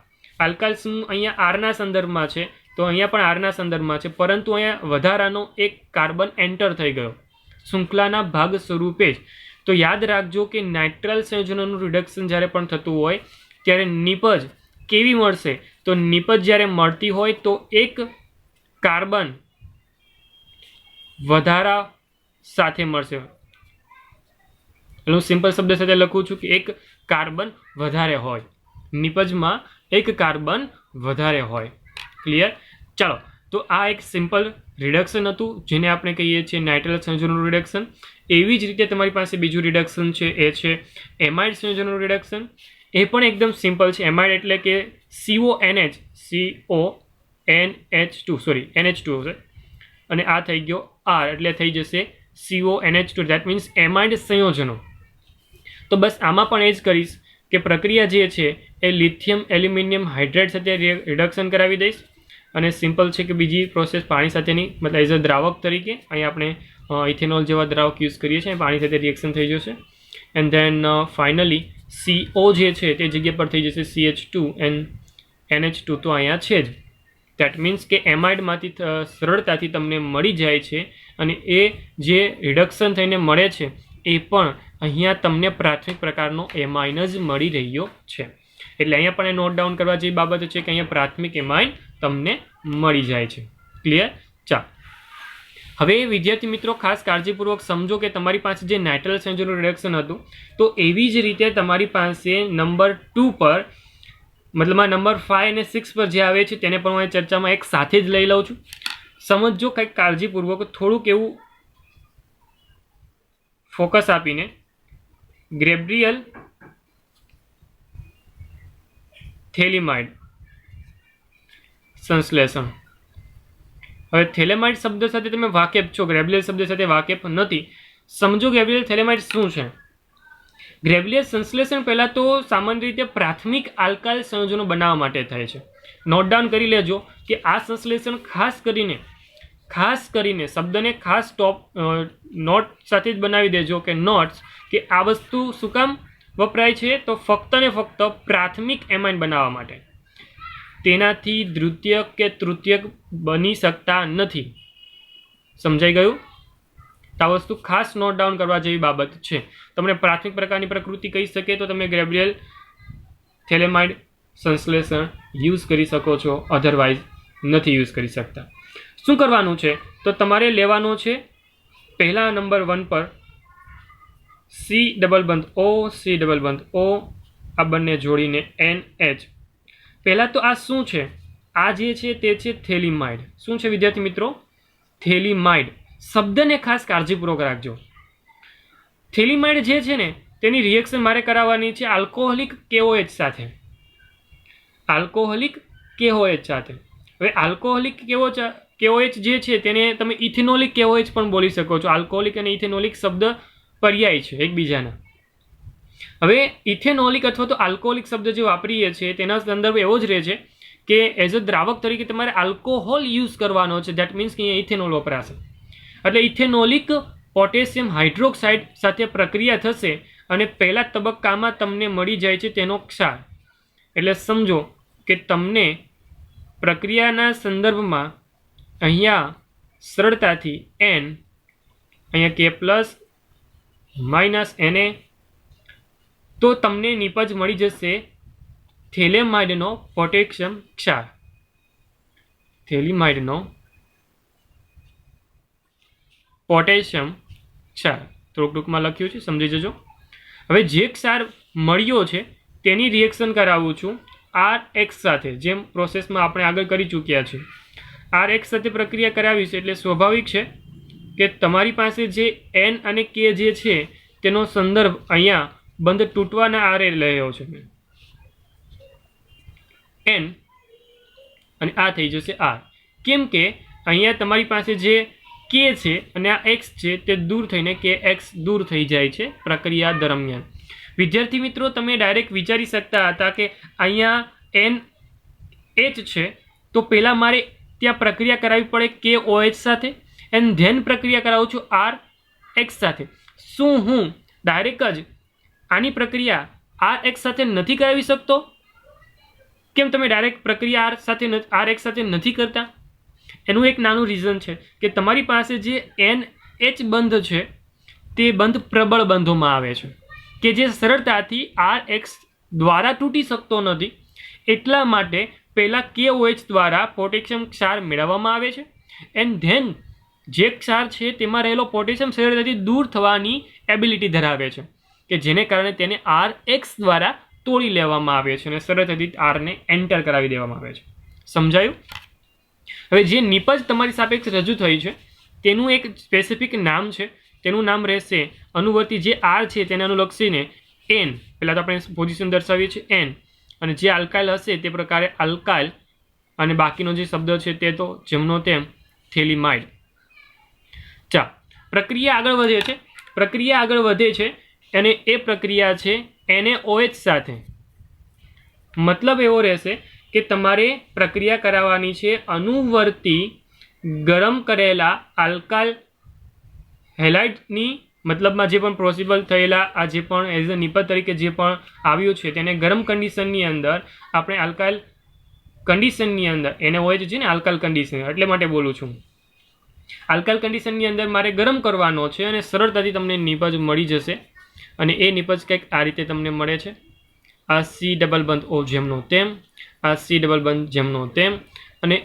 આલ્કાઇલ સમૂહ અહીંયા આરના સંદર્ભમાં છે તો અહીંયા પણ આરના સંદર્ભમાં છે, પરંતુ અહીંયા વધારાનો એક કાર્બન એન્ટર થઈ ગયો શૃંખલાના ભાગ સ્વરૂપે જ. તો યાદ રાખજો કે નાઇટ્રલ સંયોજનોનું રિડક્શન જ્યારે પણ થતું હોય ત્યારે નિપજ કેવી મળશે, તો નિપજ જ્યારે મળતી હોય તો એક કાર્બન વધારા સાથે મળશે. હું સિમ્પલ શબ્દ સાથે લખું છું કે એક કાર્બન વધારે હોય, નિપજમાં એક કાર્બન વધારે હોય. ક્લિયર? ચાલો, તો આ એક સિમ્પલ રિડક્શન હતું જેને આપણે કહીએ છીએ નાઇટ્રલ સંયોજનોનું રિડક્શન. એવી જ રીતે તમારી પાસે બીજું રિડક્શન છે એ છે એમાઇડ સંયોજનોનું રિડક્શન. એ પણ એકદમ સિમ્પલ છે. એમાઇડ એટલે કે NH2 છે અને આ થઈ ગયો R એટલે થઈ જશે CONH2, ધેટ મીન્સ એમાઇડ સંયોજનો. તો બસ આમાં પણ એ જ કરીશ કે પ્રક્રિયા જે છે એ લિથિયમ એલ્યુમિનિયમ હાઇડ્રેટ સાથે રિડક્શન કરાવી દઈશ. અને સિમ્પલ છે કે બીજી પ્રોસેસ પાણી સાથેની, મતલબ એઝ અ દ્રાવક તરીકે અહીં આપણે ઇથેનોલ જેવા દ્રાવક યુઝ કરીએ છીએ, પાણી સાથે રિએક્શન થઈ જશે. એન્ડ ધેન ફાઇનલી CO જે છે તે જગ્યા પર થઈ જશે CH2 એન્ડ NH2 તો અહીંયા છે જ. દેટ મીન્સ કે એમાઇડમાંથી સરળતાથી તમને મળી જાય છે અને એ જે રિડક્શન થઈને મળે છે એ પણ અહીંયા તમને પ્રાથમિક પ્રકારનો એમાઇન જ મળી રહ્યો છે. એટલે અહીંયા પણ એ નોટ ડાઉન કરવા જેવી બાબત છે કે અહીંયા પ્રાથમિક એમાઇન તમને મળી જાય છે. ક્લિયર? ચાલો, હવે વિદ્યાર્થી મિત્રો ખાસ કાળજીપૂર્વક સમજો કે તમારી પાસે જે નાઇટ્રલ સંયોજનનું રિડક્શન હતું તો એવી જ રીતે તમારી પાસે નંબર 2 પર, મતલબમાં નંબર 5 અને 6 પર જે આવે છે તેને પણ હું ચર્ચામાં એક સાથે જ લઈ લઉં છું. સમજો કંઈક કાળજીપૂર્વક, થોડુંક એવું ફોકસ આપીને. ગેબ્રિયલ થેલિમાઇડ સંશ્લેષણ. હવે થેલેમાઇડ શબ્દ સાથે તમે વાકેફ છો, ગ્રેબ્રિયલ શબ્દ સાથે વાકેફ નથી. સમજો ગેબ્રિયલ થેલેમાઇડ શું છે. ગ્રેબ્રિયલ સંશ્લેષણ પહેલાં તો સામાન્ય રીતે પ્રાથમિક આલ્કાઇલ સંયોજનો બનાવવા માટે થાય છે. નોટ ડાઉન કરી લેજો કે આ સંશ્લેષણ ખાસ કરીને શબ્દને ખાસ નોટ સાથે જ બનાવી દેજો કે નોટ્સ, કે આ વસ્તુ શું કામ વપરાય છે, તો ફક્ત ને ફક્ત પ્રાથમિક એમાઇન બનાવવા માટે. તેનાથી દ્વિતીયક કે તૃતીયક બની શકતા નથી. સમજાઈ ગયું? આ વસ્તુ ખાસ નોટ ડાઉન કરવા જેવી બાબત છે. તમને પ્રાથમિક પ્રકારની પ્રકૃતિ કહી શકે તો તમે ગેબ્રિયલ થેલેમાઇડ સંશ્લેષણ યુઝ કરી શકો છો, અધરવાઇઝ નથી યુઝ કરી શકતા. શું કરવાનું છે તો તમારે લેવાનો છે પહેલા નંબર 1 પર C ડબલ બંધ O આ બંને જોડીને NH. પહેલાં તો આ શું છે આ જે છે તે છે થેલિમાઇડ. શું છે વિદ્યાર્થી મિત્રો? થેલિમાઇડ. શબ્દને ખાસ કાળજીપૂર્વક રાખજો. થેલિમાઇડ જે છે ને તેની રિએક્શન મારે કરાવવાની છે આલ્કોહોલિક KOH સાથે. આલ્કોહોલિક KOH સાથે. હવે આલ્કોહોલિક KOH જે છે તેને તમે ઇથેનોલિક KOH પણ બોલી શકો છો. આલ્કોહોલિક અને ઇથેનોલિક શબ્દ પર્યાય છે એકબીજાના. હવે ઇથેનોલિક અથવા તો આલ્કોહોલિક શબ્દ જે વાપરીએ છીએ તેના સંદર્ભ એવો જ રહે છે કે એઝ અ દ્રાવક તરીકે તમારે આલ્કોહોલ યુઝ કરવાનો છે. દેટ મીન્સ કે અહીંયા ઇથેનોલ વપરાશે. એટલે ઇથેનોલિક પોટેશિયમ હાઇડ્રોક્સાઇડ સાથે પ્રક્રિયા થશે અને પહેલા તબક્કામાં તમને મળી જાય છે તેનો ક્ષાર. એટલે સમજો કે તમને પ્રક્રિયાના સંદર્ભમાં અહીંયા સરળતાથી N, અહીંયા K પ્લસ માઇનસ Na, તો તમને નિપજ મળી જશે થેલેમાઇડનો પોટેશિયમ ક્ષાર. થેલિમાઇડનો પોટેશિયમ ક્ષાર થોડુંક ટૂંકમાં લખ્યું છે, સમજી જજો. હવે જે ક્ષાર મળ્યો છે તેની રિએક્શન કરાવું છું RX સાથે. જેમ પ્રોસેસમાં આપણે આગળ કરી ચૂક્યા છીએ, RX સાથે પ્રક્રિયા કરાવીશ એટલે સ્વાભાવિક છે કે તમારી પાસે જે N અને K જે છે તેનો સંદર્ભ અહીંયા બંધ તૂટવાના આરે રહ્યો છે. N અને આ થઈ જશે R. કેમ કે અહીંયા તમારી પાસે જે K છે અને આ X છે તે દૂર થઈને KX દૂર થઈ જાય છે પ્રક્રિયા દરમિયાન. વિદ્યાર્થી મિત્રો, તમે ડાયરેક્ટ વિચારી શકતા હતા કે અહીંયા NH છે તો પહેલાં મારે ત્યાં પ્રક્રિયા કરાવવી પડે KOH સાથે એન્ડ ધેન પ્રક્રિયા કરાવું છું RX સાથે. શું હું ડાયરેક્ટ જ આની પ્રક્રિયા RX સાથે નથી કરાવી શકતો? કેમ તમે ડાયરેક્ટ પ્રક્રિયા RX સાથે નથી કરતા? એનું એક નાનું રીઝન છે કે તમારી પાસે જે NH બંધ છે તે બંધ પ્રબળ બંધોમાં આવે છે કે જે સરળતાથી RX દ્વારા તૂટી શકતો નથી. એટલા માટે પહેલાં KOH દ્વારા પોટેશિયમ ક્ષાર મેળવવામાં આવે છે એન્ડ ધેન જે ક્ષાર છે તેમાં રહેલો પોટેશિયમ સરળતાથી દૂર થવાની એબિલિટી ધરાવે છે કે જેને કારણે તેને RX દ્વારા તોડી લેવામાં આવે છે અને સરળતાથી Rને એન્ટર કરાવી દેવામાં આવે છે. સમજાયું? હવે જે નિપજ તમારી સાપેક્ષ રજૂ થઈ છે તેનું એક સ્પેસિફિક નામ છે. તેનું નામ રહેશે અનુવર્તી. જે R છે તેને અનુલક્ષીને N, પહેલાં તો આપણે પોઝિશન દર્શાવીએ છીએ N, અને જે આલ્કાઇલ હશે તે પ્રકારે આલ્કાઇલ, અને બાકીનો જે શબ્દ છે તે તો જેમનો તેમ થેલિમાઇડ. ચાલો, પ્રક્રિયા આગળ વધે છે અને એ પ્રક્રિયા છે NaOH સાથે. મતલબ એવો રહેશે કે તમારે પ્રક્રિયા કરાવવાની છે અનુવર્તી ગરમ કરેલા આલ્કાઇલ હેલાઇડની, મતલબમાં જે પણ પોસિબલ થયેલા આ જે પણ એઝ અ નિપજ તરીકે જે પણ આવ્યું છે તેને ગરમ કન્ડિશનની અંદર આપણે આલ્કાઇલ કન્ડિશનની અંદર NaOH છે ને આલ્કાઇલ કન્ડિશન એટલે માટે બોલું છું. આલ્કાઇલ કન્ડિશનની અંદર મારે ગરમ કરવાનો છે અને સરળતાથી તમને નિપજ મળી જશે. અને એ નિપજ કંઈક આ રીતે તમને મળે છે. આ C ડબલ બંધ O જેમનો તેમ, આ C ડબલ બંધ જેમનો તેમ, અને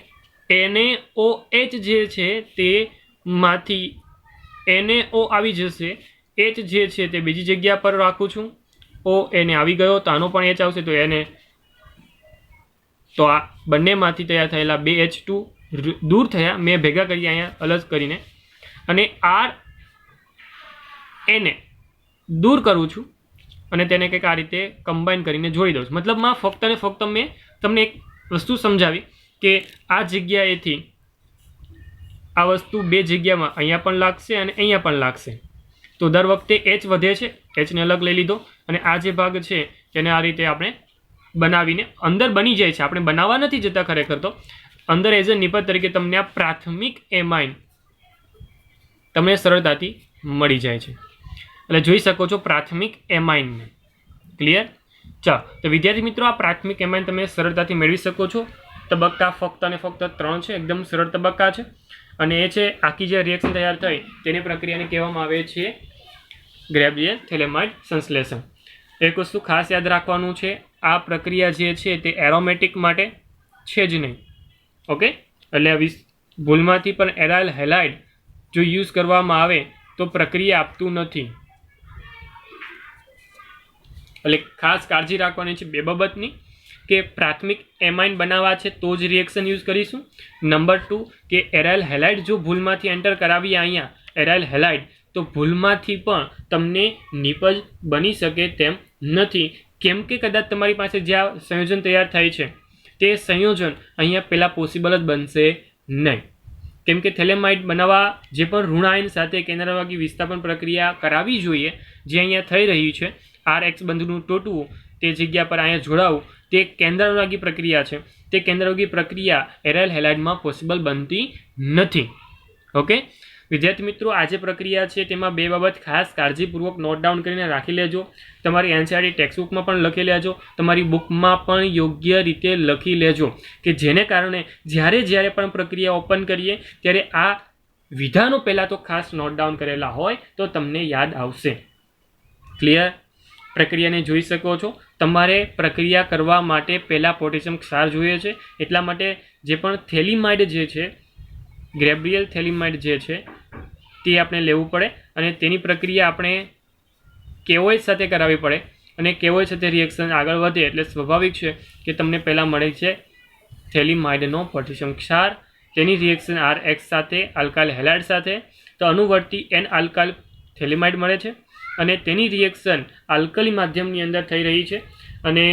NaOH જે છે તે માંથી NaO આવી જશે. H જે છે તે બીજી જગ્યા પર રાખું છું. O એને આવી ગયો તો આનો પણ H આવશે તો એને, તો આ બંનેમાંથી તૈયાર થયેલા બે H2 દૂર થયા, મેં ભેગા કરી અહીંયા અલગ કરીને, અને Na દૂર કરું છું અને તેને કંઈક આ રીતે કમ્બાઈન કરીને જોડી દઉં છું. મતલબમાં ફક્ત ને ફક્ત મેં તમને એક વસ્તુ સમજાવી કે આ જગ્યાએથી આ વસ્તુ બે જગ્યામાં અહીંયા પણ લાગશે અને અહીંયા પણ લાગશે. તો દર વખતે H વધે છે, Hને અલગ લઈ લીધો, અને આ જે ભાગ છે તેને આ રીતે આપણે બનાવીને અંદર બની જાય છે. આપણે બનાવવા નથી જતા ખરેખર, તો અંદર એઝ અ નિપજ તરીકે તમને આ પ્રાથમિક એમાઇન તમને સરળતાથી મળી જાય છે. એટલે જોઈ શકો છો પ્રાથમિક એમાઇનને. ક્લિયર? ચાલો, તો વિદ્યાર્થી મિત્રો, આ પ્રાથમિક એમાઇન તમે સરળતાથી મેળવી શકો છો. તબક્કા ફક્ત અને ફક્ત 3 છે, એકદમ સરળ તબક્કા છે. અને એ છે આખી જે રિએક્શન તૈયાર થઈ તેની પ્રક્રિયાને કહેવામાં આવે છે ગ્રેબિયર થેલેમાઇડ સંશ્લેષણ. એક વસ્તુ ખાસ યાદ રાખવાનું છે, આ પ્રક્રિયા જે છે તે એરોમેટિક માટે છે જ નહીં. ઓકે, એટલે ભૂલમાંથી પણ એરાઇલ હેલાઇડ જો યુઝ કરવામાં આવે તો પ્રક્રિયા આપતું નથી. એટલે ખાસ કાળજી રાખવાની છે બે બાબતની. કે પ્રાથમિક એમાઇન બનાવવા છે તો જ રિએક્શન યુઝ કરીશું. નંબર 2 કે એરાઇલ હેલાઇડ જો ભૂલમાંથી એન્ટર કરાવીએ અહીંયા એરાઇલ હેલાઇડ તો ભૂલમાંથી પણ તમને નિપજ બની શકે તેમ નથી, કેમ કે કદાચ તમારી પાસે જે આ સંયોજન તૈયાર થાય છે તે સંયોજન અહીંયા પહેલાં પોસિબલ જ બનશે નહીં, કેમ કે થેલેમાઇડ બનાવવા જે પણ ઋણાયન સાથે કેન્દ્રવાગી વિસ્થાપન પ્રક્રિયા કરાવવી જોઈએ જે અહીંયા થઈ રહી છે, RX બંધનું તૂટવું તે જગ્યા પર અહીંયા જોડાવું તે કેન્દ્રવાગી પ્રક્રિયા છે. તે કેન્દ્રવાગી પ્રક્રિયા એરાઇલ હેલાઇડમાં પોસિબલ બનતી નથી. ઓકે વિદ્યાર્થી મિત્રો, આ જે પ્રક્રિયા છે તેમાં બે બાબત ખાસ કાળજીપૂર્વક નોટ ડાઉન કરીને રાખી લેજો. તમારી NCERT ટેક્સ્ટબુકમાં પણ લખી લેજો, તમારી બુકમાં પણ યોગ્ય રીતે લખી લેજો કે જેને કારણે જ્યારે પણ પ્રક્રિયા ઓપન કરીએ ત્યારે આ વિધાનો પહેલાં તો ખાસ નોટ ડાઉન કરેલા હોય તો તમને યાદ આવશે. ક્લિયર? પ્રક્રિયાને જોઈ શકો છો. તમારે પ્રક્રિયા કરવા માટે પહેલાં પોટેશિયમ ક્ષાર જોઈએ છે, એટલા માટે જે પણ થેલિમાઇડ જે છે, ગ્રેબ્રિયલ થેલિમાઇડ જે છે તે આપણે લેવું પડે અને તેની પ્રક્રિયા આપણે KOH સાથે કરાવવી પડે અને KOH સાથે રિએક્શન આગળ વધે એટલે સ્વાભાવિક છે કે તમને પહેલાં મળે છે થેલિમાઇડનો પોટેશિયમ ક્ષાર, તેની રિએક્શન RX સાથે આલ્કાઇલ હેલાઇડ સાથે તો અનુવર્તી N આલ્કાઇલ થેલિમાઇડ મળે છે અને તેની રિએક્શન આલ્કલી માધ્યમની અંદર થઈ રહી છે અને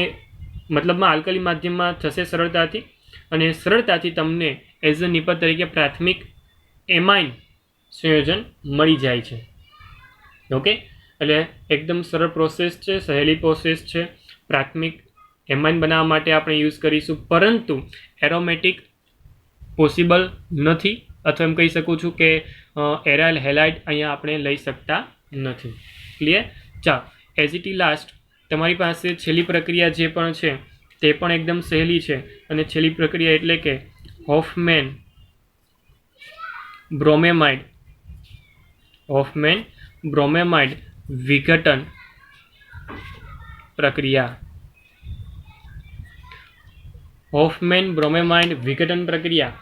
મતલબમાં આલ્કલી માધ્યમમાં થશે સરળતાથી અને સરળતાથી તમને એઝ અ નિપજ તરીકે પ્રાથમિક એમાઇન સંયોજન મળી જાય છે. ઓકે, એટલે એકદમ સરળ પ્રોસેસ છે, સહેલી પ્રોસેસ છે. પ્રાથમિક એમાઇન બનાવવા માટે આપણે યુઝ કરીશું, પરંતુ એરોમેટિક પોસિબલ નથી, અથવા એમ કહી શકું છું કે એરાઇલ હેલાઇડ અહીંયા આપણે લઈ શકતા નથી. ક્લિયર? ચાલો, એઝ ઇટ લાસ્ટ તમારી પાસે છેલ્લી પ્રક્રિયા જે પણ છે તે પણ એકદમ સહેલી છે અને છેલ્લી પ્રક્રિયા એટલે કે હોફમેન બ્રોમેમાઇડ વિઘટન પ્રક્રિયા. હોફમેન બ્રોમેમાઇડ વિઘટન પ્રક્રિયા.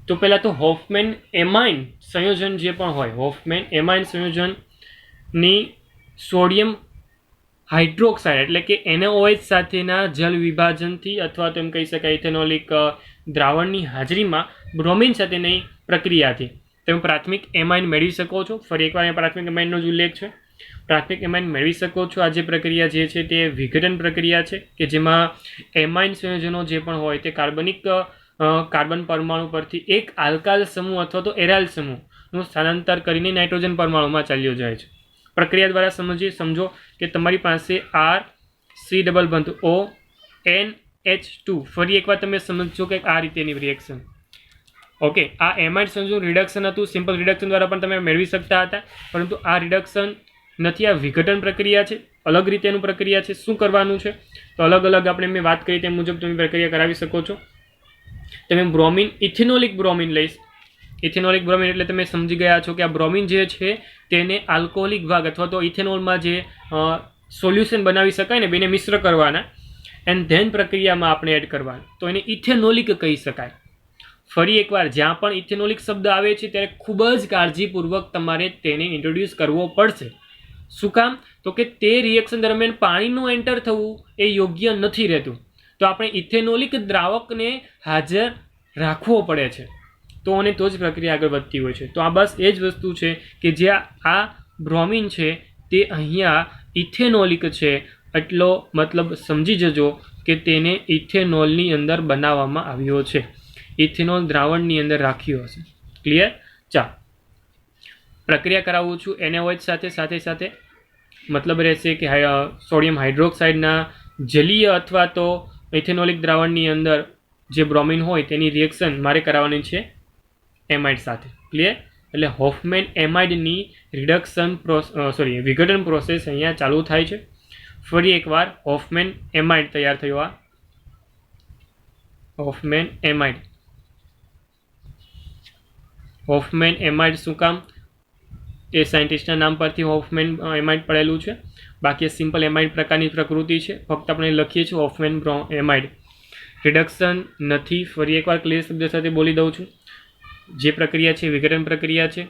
તો પહેલાં તો હોફમેન એમાઇન સંયોજન જે પણ હોય, હોફમેન એમાઇન સંયોજનની સોડિયમ હાઇડ્રોક્સાઇડ એટલે કે NaOH સાથેના જલ વિભાજનથી અથવા તો એમ કહી શકાય ઇથેનોલિક દ્રાવણની હાજરીમાં બ્રોમિન સાથેની પ્રક્રિયાથી તમે પ્રાથમિક એમાઇન મેળવી શકો છો. ફરી એકવાર અહીંયા પ્રાથમિક એમાઇનનો જ ઉલ્લેખ છે. પ્રાથમિક એમાઇન મેળવી શકો છો. આ જે પ્રક્રિયા જે છે તે વિઘટન પ્રક્રિયા છે કે જેમાં એમાઇન સંયોજનો જે પણ હોય તે કાર્બન પરમાણુ પરથી એક આલ્કાઇલ સમૂહ અથવા તો એરાઇલ સમૂહનું સ્થાનાંતર કરીને નાઇટ્રોજન પરમાણુમાં ચાલ્યો જાય છે. પ્રક્રિયા દ્વારા સમજો કે તમારી પાસે RC ડબલ બંધ ONH2. ફરી એકવાર તમે સમજો કે આ રીતેની રિએક્શન. ઓકે, આ એમાઇડ સંયોજન રિડક્શન હતું, સિમ્પલ રિડક્શન દ્વારા પણ તમે મેળવી શકતા હતા, પરંતુ આ રિડક્શન નથી, આ વિઘટન પ્રક્રિયા છે, અલગ રીતેનું પ્રક્રિયા છે. શું કરવાનું છે તો અલગ આપણે મેં વાત કરી તે મુજબ તમે પ્રક્રિયા કરાવી શકો છો. તમે બ્રોમિન ઇથેનોલિક બ્રોમિન લઈશ. ઇથેનોલિક બ્રોમિન એટલે તમે સમજી ગયા છો કે આ બ્રોમિન જે છે તેને આલ્કોહોલિક ભાગ અથવા તો ઇથેનોલમાં જે સોલ્યુશન બનાવી શકાય ને બેને મિશ્ર કરવાના એન્ડ ધેન પ્રક્રિયામાં આપણે એડ કરવાના, તો એને ઇથેનોલિક કહી શકાય. ફરી એકવાર જ્યાં પણ ઇથેનોલિક શબ્દ આવે છે ત્યારે ખૂબ જ કાળજીપૂર્વક તમારે તેને ઇન્ટ્રોડ્યુસ કરવો પડશે. શું કામ? તો કે તે રિએક્શન દરમિયાન પાણીનું એન્ટર થવું એ યોગ્ય નથી રહેતું, તો આપણે ઇથેનોલિક દ્રાવકને હાજર રાખવો પડે છે તો જ પ્રક્રિયા આગળ વધતી હોય છે. તો આ બસ એ જ વસ્તુ છે કે જે આ બ્રોમિન છે તે અહીંયા ઇથેનોલિક છે, એટલો મતલબ સમજી જજો કે તેને ઇથેનોલની અંદર બનાવવામાં આવ્યો છે, ઇથેનોલ દ્રાવણની અંદર રાખ્યો હશે. ક્લિયર? ચાલો, પ્રક્રિયા કરાવું છું NaOH સાથે મતલબ રહેશે કે સોડિયમ હાઇડ્રોક્સાઇડના જલીય અથવા તો ઇથેનોલિક દ્રાવણની અંદર જે બ્રોમિન હોય તેની રિએક્શન મારે કરાવવાની છે એમાઇડ સાથે. ક્લિયર? એટલે હોફમેન એમાઇડની વિઘટન પ્રોસેસ અહીંયા ચાલુ થાય છે. ફરી એકવાર હોફમેન એમાઇડ તૈયાર થયો. આ હોફમેન એમાઇડ શું કામ? એ સાયન્ટિસ્ટના નામ પરથી હોફમેન એમાઇડ પડેલું છે, બાકી સિમ્પલ એમાઇડ પ્રકારની પ્રકૃતિ છે, ફક્ત આપણે લખીએ છીએ હોફમેન એમાઇડ. રિડક્શન નથી, ફરી એકવાર ક્લિયર શબ્દ સાથે બોલી દઉં છું. જે પ્રક્રિયા છે વિઘટન પ્રક્રિયા છે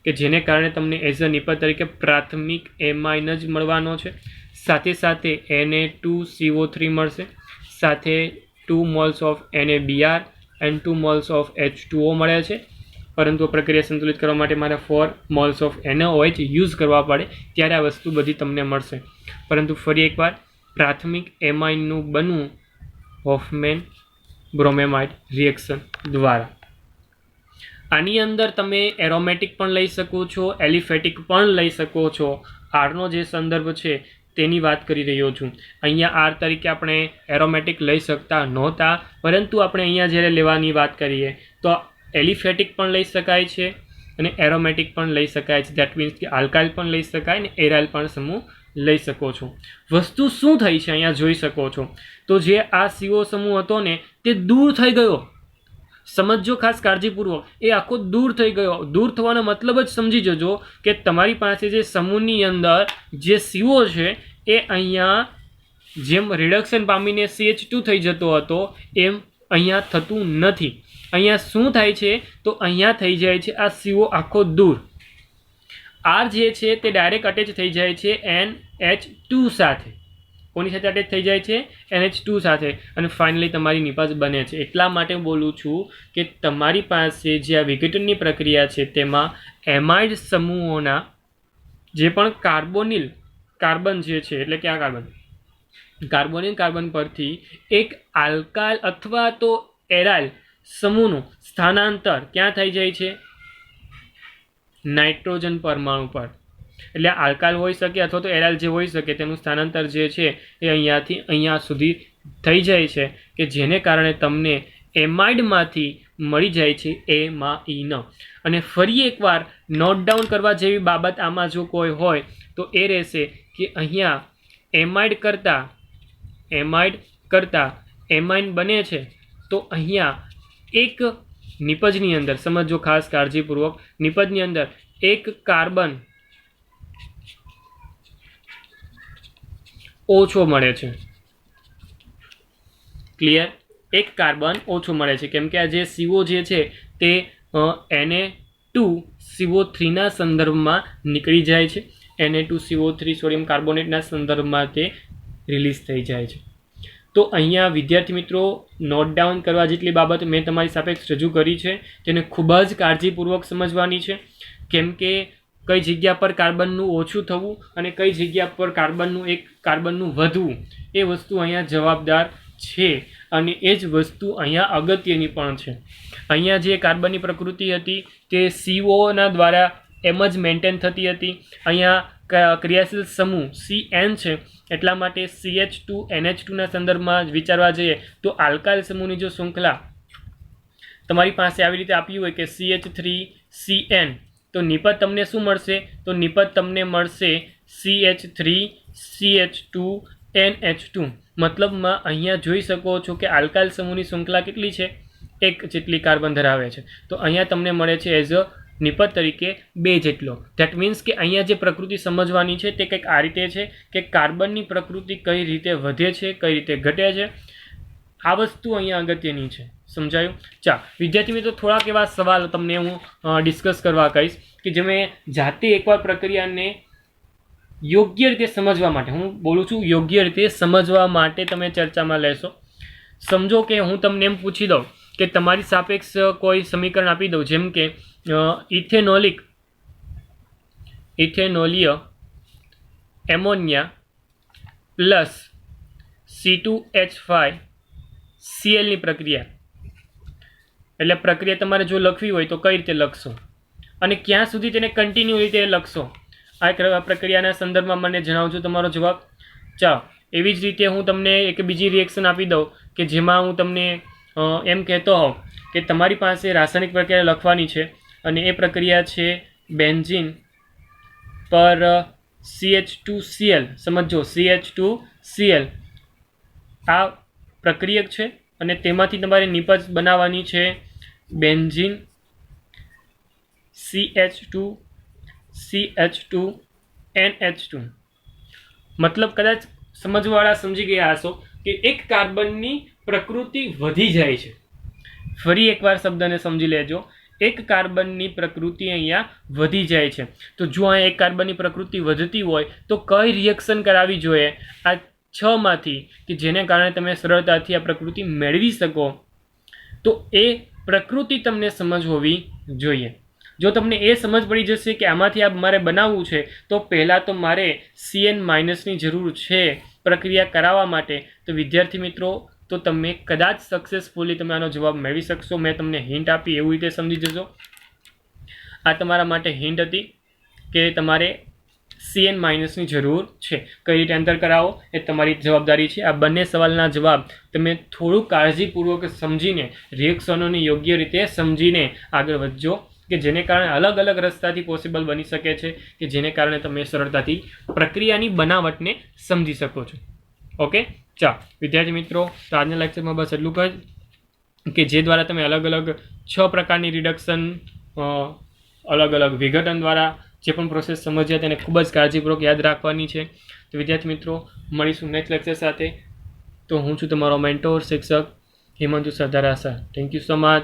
કે જેને કારણે તમને એઝ અ નિપજ તરીકે પ્રાથમિક એમાઇન જ મળવાનો છે, સાથે Na2CO3 મળશે, સાથે 2 moles of NaBr and 2 moles of H2O મળે છે, પરંતુ પ્રક્રિયા સંતુલિત કરવા માટે મારે 4 મોલ્સ ઓફ NaOH યુઝ કરવા પડે, ત્યારે આ વસ્તુ બધી તમને મળશે. પરંતુ ફરી એકવાર પ્રાથમિક એમાઇનનું બનવું હોફમેન બ્રોમેમાઇડ રિએક્શન દ્વારા. આની અંદર તમે એરોમેટિક પણ લઈ શકો છો, એલિફેટિક પણ લઈ શકો છો. આરનો જે સંદર્ભ છે તેની વાત કરી રહ્યો છું. અહીંયા આર તરીકે આપણે એરોમેટિક લઈ શકતા નહોતા, પરંતુ આપણે અહીંયા જ્યારે લેવાની વાત કરીએ તો એલિફેટિક પણ લઈ શકાય છે અને એરોમેટિક પણ લઈ શકાય છે. દેટ મીન્સ કે આલ્કાઇલ પણ લઈ શકાય ને એરાઇલ પણ સમૂહ લઈ શકો છો. વસ્તુ શું થઈ છે અહીંયા જોઈ શકો છો. તો જે આ CO સમૂહ હતો ને તે દૂર થઈ ગયો. સમજો ખાસ કાળજીપૂર્વક, એ આખો દૂર થઈ ગયો. દૂર થવાનો મતલબ જ સમજી જજો કે તમારી પાસે જે સમૂહની અંદર જે CO છે એ અહીંયા જેમ રિડક્શન પામીને CH2 થઈ જતો હતો એમ અહીંયા થતું નથી. અહીંયા શું થાય છે તો અહીંયા થઈ જાય છે આ CO આખો દૂર. R જે છે તે ડાયરેક્ટ અટેચ થઈ જાય છે NH2 સાથે. કોની સાથે અટેચ થઈ જાય છે? NH2 સાથે. અને ફાઇનલી તમારી નિપાજ બને છે. એટલા માટે બોલું છું કે તમારી પાસે જે આ વિઘટનની પ્રક્રિયા છે તેમાં એમાઇડ સમૂહોના જે પણ કાર્બોનિલ કાર્બન જે છે, એટલે કે આ કાર્બોનિલ કાર્બન પરથી એક આલ્કાઇલ અથવા તો એરાઇલ સમૂહનું સ્થાનાંતર ક્યાં થઈ જાય છે? નાઇટ્રોજન પરમાણુ પર. એટલે આલ્કાઇલ હોઈ શકે અથવા તો એરાઇલ જે હોઈ શકે તેનું સ્થાનાંતર જે છે એ અહીંયાથી અહીંયા સુધી થઈ જાય છે, કે જેને કારણે તમને એમાઇડમાંથી મળી જાય છે એમાઇન. અને ફરી એકવાર નોટ ડાઉન કરવા જેવી બાબત આમાં જો કોઈ હોય તો એ રહેશે કે અહીંયા એમાઇડ કરતાં એમાઇન બને છે, તો અહીંયા એક નિપજની અંદર સમજો ખાસ કાળજીપૂર્વક, નિપજની અંદર એક કાર્બન ઓછો મળે છે. ક્લિયર? એક કાર્બન ઓછો મળે છે કેમ કે આ જે CO જે છે તે Na2CO3 ના સંદર્ભમાં નીકળી જાય છે. Na2CO3 સોડિયમ કાર્બોનેટના સંદર્ભમાં તે રિલીઝ થઈ જાય છે. તો અહીંયા વિદ્યાર્થી મિત્રો નોટ ડાઉન કરવા જેટલી બાબત મેં તમારી સાપેક્ષ રજૂ કરી છે તેને ખૂબ જ કાળજીપૂર્વક સમજવાની છે. કેમ કે કઈ જગ્યા પર કાર્બનનું ઓછું થવું અને કઈ જગ્યા પર કાર્બનનું વધવું એ વસ્તુ અહીંયા જવાબદાર છે, અને એ જ વસ્તુ અહીંયા અગત્યની પણ છે. અહીંયા જે કાર્બનની પ્રકૃતિ હતી તે COના દ્વારા એમ જ મેન્ટેન થતી હતી. અહીંયા ક્રિયાશીલ સમૂહ CN છે, એટલા માટે CH2 NH2 ના સંદર્ભમાં વિચારવા જઈએ તો આલ્કાઇલ સમૂહની જો શૃંખલા તમારી પાસે આવી રીતે આપી હોય કે CH3CN, તો નિપજ તમને શું મળશે? તો નિપજ તમને મળશે CH3CH2NH2. મતલબમાં અહીંયા જોઈ શકો છો કે આલ્કાઇલ સમૂહની શૃંખલા કેટલી છે? 1 જેટલી કાર્બન ધરાવે છે. તો અહીંયા તમને મળે છે એઝ અ નિપજ તરીકે 2 જેટલો. ધેટ મીન્સ કે અહીંયા જે પ્રકૃતિ સમજવાની છે તે કંઈક આ રીતે છે કે કાર્બનની પ્રકૃતિ કઈ રીતે વધે છે, કઈ રીતે ઘટે છે. આ વસ્તુ અહીંયા અગત્યની છે. સમજાયું? ચાલો વિદ્યાર્થી મિત્રો, થોડાક એવા સવાલ તમને હું ડિસ્કસ કરવા કહીશ કે જે મેં જાતે એકવાર પ્રક્રિયાને યોગ્ય રીતે સમજવા માટે, હું બોલું છું યોગ્ય રીતે સમજવા માટે તમે ચર્ચામાં લેશો. સમજો કે હું તમને એમ પૂછી દઉં કે તમારી સાપેક્ષ કોઈ સમીકરણ આપી દઉં, જેમ કે ઇથેનોલીય એમોનિયા પ્લસ C2H5Cl ની પ્રક્રિયા. એટલે પ્રક્રિયા તમારે જો લખવી હોય તો કઈ રીતે લખશો અને ક્યાં સુધી તેને કન્ટિન્યુ રીતે લખશો, આ પ્રક્રિયાના સંદર્ભમાં મને જણાવજો તમારો જવાબ. ચાલો એવી જ રીતે હું તમને એક બીજી રિએક્શન આપી દઉં કે જેમાં હું તમને એમ કહેતો હોઉં કે તમારી પાસે રાસાયણિક પ્રક્રિયા લખવાની છે અને એ પ્રક્રિયા છે બેન્ઝીન પર CH2Cl. સમજો CH2Cl આ પ્રક્રિયક છે અને તેમાંથી તમારે નિપજ બનાવવાની છે બેન્ઝીન CH2NH2. મતલબ કદાચ સમજવાવાળા સમજી ગયા હશો કે એક કાર્બનની પ્રકૃતિ વધી જાય છે. ફરી એકવાર શબ્દને સમજી લેજો, એક કાર્બનની પ્રકૃતિ અહીંયા વધી જાય છે. તો જો અહીંયા એક કાર્બનની પ્રકૃતિ વધતી હોય તો કઈ રિએક્શન કરાવવી જોઈએ? આ છમાંથી કે જેને કારણે તમે સરળતાથી આ પ્રકૃતિ મેળવી શકો, તો એ પ્રકૃતિ તમને સમજ હોવી જોઈએ. જો તમને એ સમજ પડી જશે કે આમાંથી આ મારે બનાવવું છે, તો પહેલાં તો મારે CN- જરૂર છે પ્રક્રિયા કરાવવા માટે. તો વિદ્યાર્થી મિત્રો, તો તમે કદાચ સક્સેસફુલી તમે આનો જવાબ મેળવી શકશો. મેં તમને હિન્ટ આપી એવી રીતે સમજી જજો. આ તમારા માટે હિન્ટ હતી કે તમારે CN- જરૂર છે. કઈ રીતે અંતર કરાવો એ તમારી જવાબદારી છે. આ બંને સવાલના જવાબ તમે થોડું કાળજીપૂર્વક સમજીને, રિએક્શનોને યોગ્ય રીતે સમજીને આગળ વધજો, કે જેને કારણે અલગ અલગ રસ્તાથી પોસિબલ બની શકે છે, કે જેને કારણે તમે સરળતાથી પ્રક્રિયાની બનાવટને સમજી શકો છો. ઓકે, ચાલો વિદ્યાર્થી મિત્રો, તો આજના લેક્ચરમાં બસ એટલું જ, કે જે દ્વારા તમે અલગ અલગ 6 પ્રકારની રિડક્શન અલગ અલગ વિઘટન દ્વારા જે પણ પ્રોસેસ સમજ્યા તેને ખૂબ જ કાળજીપૂર્વક યાદ રાખવાની છે. તો વિદ્યાર્થી મિત્રો, મળીશું નેક્સ્ટ લેક્ચર સાથે. તો હું છું તમારો મેન્ટોર શિક્ષક Himanshu Sardara sir. Thank you so much.